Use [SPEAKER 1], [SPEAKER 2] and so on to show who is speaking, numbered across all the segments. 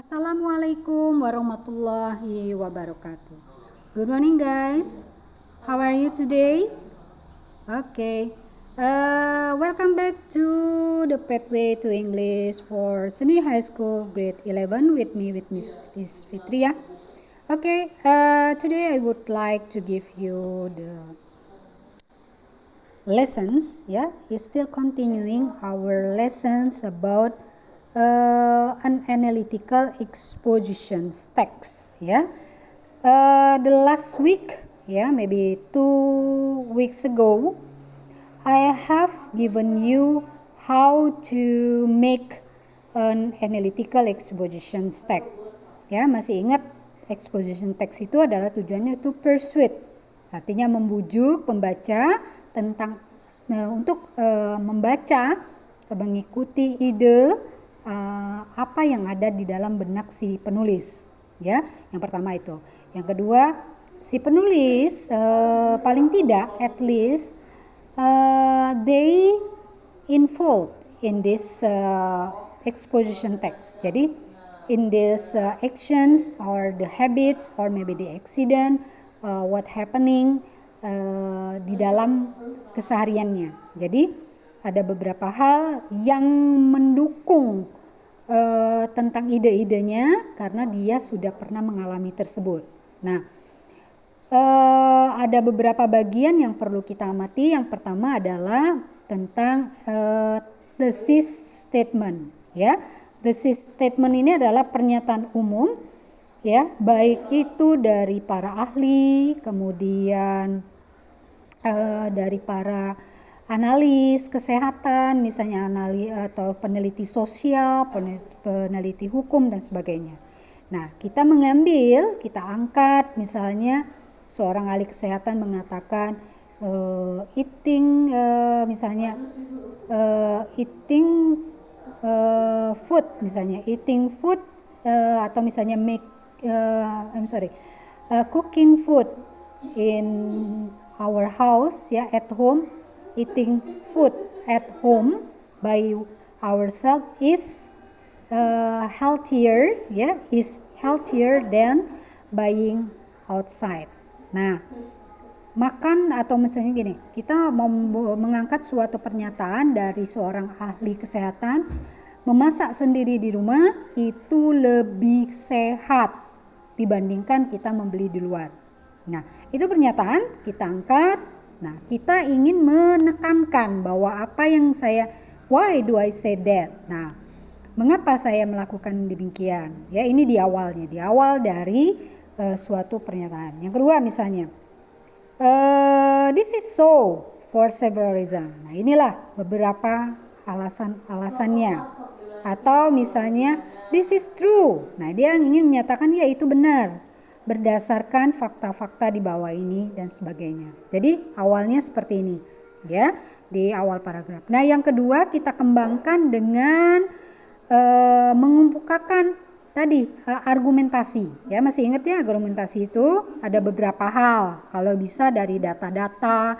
[SPEAKER 1] Assalamualaikum warahmatullahi wabarakatuh. Good morning, guys. How are you today? Okay. Welcome back to the Pathway to English for Seni High School Grade 11 with me, with Miss Fitria. Okay. Today I would like to give you the lessons. Yeah, it's still continuing our lessons about an analytical exposition text. Yeah, the last week, maybe 2 weeks ago, I have given you how to make an analytical exposition text. Ya, masih ingat exposition text itu adalah tujuannya to persuade, artinya membujuk pembaca untuk membaca, mengikuti ide apa yang ada di dalam benak si penulis. Ya, yang pertama itu. Yang kedua, si penulis paling tidak, at least they involved in this exposition text. Jadi in this actions or the habits or maybe the accident, what happening di dalam kesehariannya. Jadi ada beberapa hal yang mendukung tentang ide-idenya karena dia sudah pernah mengalami tersebut. Nah, ada beberapa bagian yang perlu kita amati. Yang pertama adalah tentang thesis statement. Ya, thesis statement ini adalah pernyataan umum, ya, baik itu dari para ahli, kemudian dari para analis kesehatan, misalnya analis atau peneliti sosial, peneliti hukum dan sebagainya. Nah, kita angkat misalnya seorang ahli kesehatan mengatakan eating food atau misalnya cooking food in our house, ya, at home. Eating food at home by ourselves is healthier than buying outside. Nah, makan atau misalnya gini, kita mau mengangkat suatu pernyataan dari seorang ahli kesehatan, memasak sendiri di rumah itu lebih sehat dibandingkan kita membeli di luar. Nah, itu pernyataan kita angkat. Nah, kita ingin menekankan bahwa why do I say that? Nah, mengapa saya melakukan demikian? Ya, ini di awal dari suatu pernyataan. Yang kedua misalnya, this is so for several reasons. Nah, inilah beberapa alasannya. Atau misalnya, this is true. Nah, dia ingin menyatakan ya itu benar, berdasarkan fakta-fakta di bawah ini dan sebagainya. Jadi awalnya seperti ini, ya, di awal paragraf. Nah, yang kedua kita kembangkan dengan mengemukakan tadi argumentasi. Ya, masih ingat ya, argumentasi itu ada beberapa hal. Kalau bisa dari data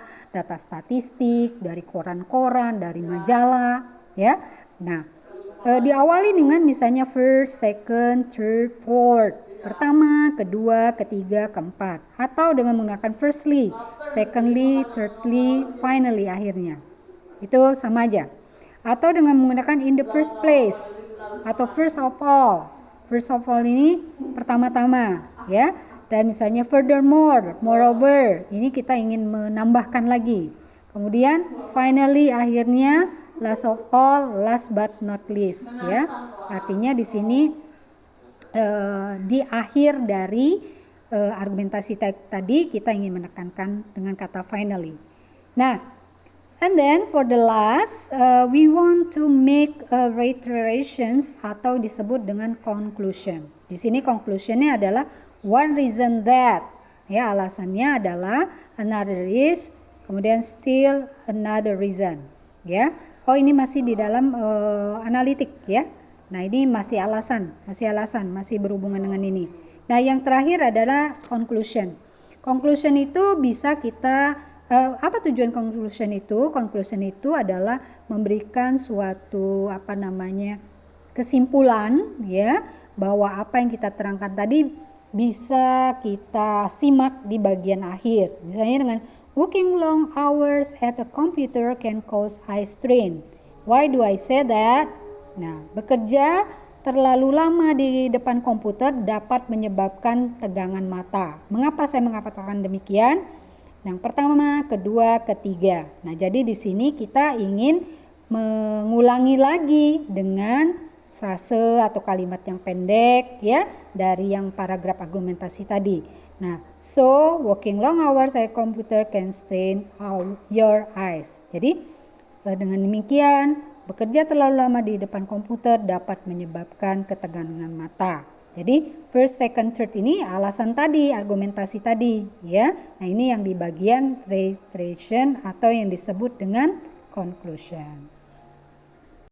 [SPEAKER 1] statistik, dari koran-koran, dari majalah, ya. Nah, diawali dengan misalnya first, second, third, fourth. Pertama, kedua, ketiga, keempat. Atau dengan menggunakan firstly, secondly, thirdly, finally akhirnya. Itu sama aja. Atau dengan menggunakan in the first place atau first of all. First of all ini pertama-tama, ya. Dan misalnya furthermore, moreover, ini kita ingin menambahkan lagi. Kemudian finally akhirnya, last of all, last but not least, ya. Artinya di sini di akhir dari argumentasi tadi kita ingin menekankan dengan kata finally. Nah, and then for the last, we want to make reiterations atau disebut dengan conclusion. Di sini conclusionnya adalah one reason that, ya, alasannya adalah another is, kemudian still another reason, ya. Oh, ini masih di dalam analitik, ya. Nah, ini masih alasan, masih berhubungan dengan ini. Nah, yang terakhir adalah conclusion. Conclusion itu bisa kita, apa tujuan conclusion itu? Conclusion itu adalah memberikan suatu kesimpulan, ya, bahwa apa yang kita terangkan tadi bisa kita simak di bagian akhir. Misalnya dengan working long hours at a computer can cause eye strain. Why do I say that? Nah, bekerja terlalu lama di depan komputer dapat menyebabkan tegangan mata. Mengapa saya mengatakan demikian? Yang pertama, kedua, ketiga. Nah, jadi di sini kita ingin mengulangi lagi dengan frase atau kalimat yang pendek ya dari yang paragraf argumentasi tadi. Nah, so working long hours at computer can strain your eyes. Jadi dengan demikian, bekerja terlalu lama di depan komputer dapat menyebabkan ketegangan mata. Jadi first, second, third ini alasan tadi, argumentasi tadi ya. Nah, ini yang di bagian reiteration atau yang disebut dengan conclusion.